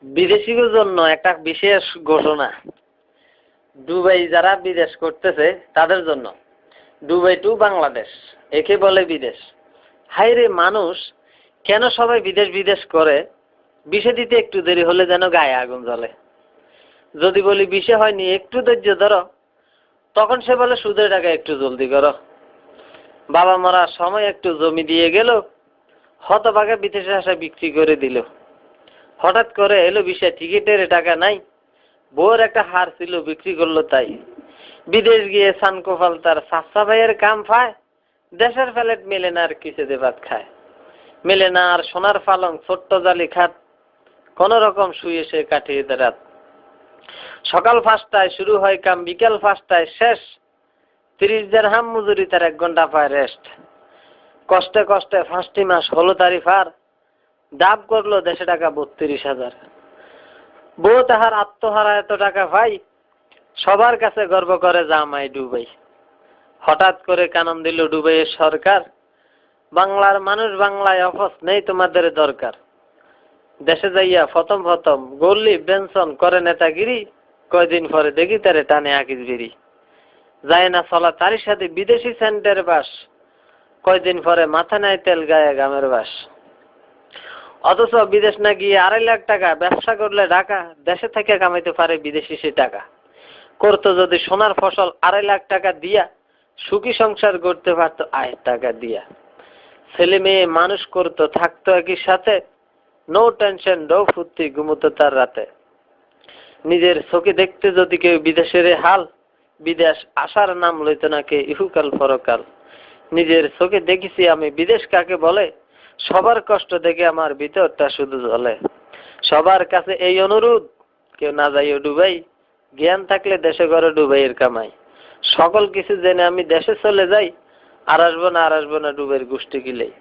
বিদেশিদের জন্য একটা বিশেষ ঘোষণা। দুবাই যারা বিদেশ করতেছে তাদের জন্য, দুবাই টু বাংলাদেশ একে বলে বিদেশ। হায়রে মানুষ কেন সবাই বিদেশ বিদেশ করে? বিষে দিতে একটু দেরি হলে যেন গায়ে আগুন জ্বলে। যদি বলি বিষে হয়নি, একটু ধৈর্য ধরো, তখন সে বলে সুদের টাকা একটু জলদি করো। বাবা মরার সময় একটু জমি দিয়ে গেল, হতভাগে বিদেশে আসা বিক্রি করে দিল। হঠাৎ করে এলো বিষে টিকিটের টাকা নাই, বউয়ের একটা হার ছিল বিক্রি করলো তাই। বিদেশ গিয়ে সানকোফাল তার সাচ্চা ভাইয়ের কাম পায়, দেশের ফ্ল্যাট মেলে না আর কিছুতে ভাত খায়। মেলে না আর সোনার পালং, ছোট্ট জালি খাট, কোন রকম শুয়ে সে কাটিয়ে রাত। সকাল 5টায় শুরু হয় কাম, বিকাল 5টায় শেষ। 30 দিরহাম মজুরি, তার 1 ঘন্টা পায় রেস্ট। কষ্টে কষ্টে 5টি মাস হলো তারই পার, ডাব করলো দেশে টাকা 32,000। বউ তাহার আত্মহারা এত টাকা পাই, সবার কাছে গর্ব করে জামাই ডুবাই। হঠাৎ করে কানন দিল ডুবাইয়ের সরকার, বাংলার মানুষ বাংলায় অফস নেই তোমাদের দরকার। দেশে যাইয়া প্রথম গল্লি বেনসন করে নেতাগিরি, কয়দিন পরে দেখি তারে টানে আকিস বিড়ি। যায় না চলা তারই সাথে বিদেশি সেন্টের বাস, কয়দিন পরে মাথা নাই তেল গায়ে গামের বাস। অথচ বিদেশ না গিয়ে 2.5 লাখ টাকা ব্যবসা করলে ঢাকা, দেশে থেকে কামাইতে পারে বিদেশি সে টাকা। করতো যদি সোনার ফসল 2.5 লাখ টাকা দিয়া, সুখী সংসার করতে পারতো আয়ের টাকা দিয়া। ছেলে মেয়ে মানুষ করতো, থাকতো একই সাথে, নো টেনশন নো ফুর্তি, ঘুমতো তার রাতে। নিজের চোখে দেখতে যদি কেউ বিদেশের হাল, বিদেশ আসার নাম লইতো না কে ইহুকাল পরকাল। নিজের চোখে দেখেছি আমি বিদেশ কাকে বলে, সবার কষ্ট দেখে আমার ভিতরটা শুধু জ্বলে। সবার কাছে এই অনুরোধ, কেউ না যাইও ডুবাই, জ্ঞান থাকলে দেশে ঘরে ডুবাইয়ের কামাই। সকল কিছু জেনে আমি দেশে চলে যাই, আর আসবো না ডুবের গোষ্ঠী গিলেই।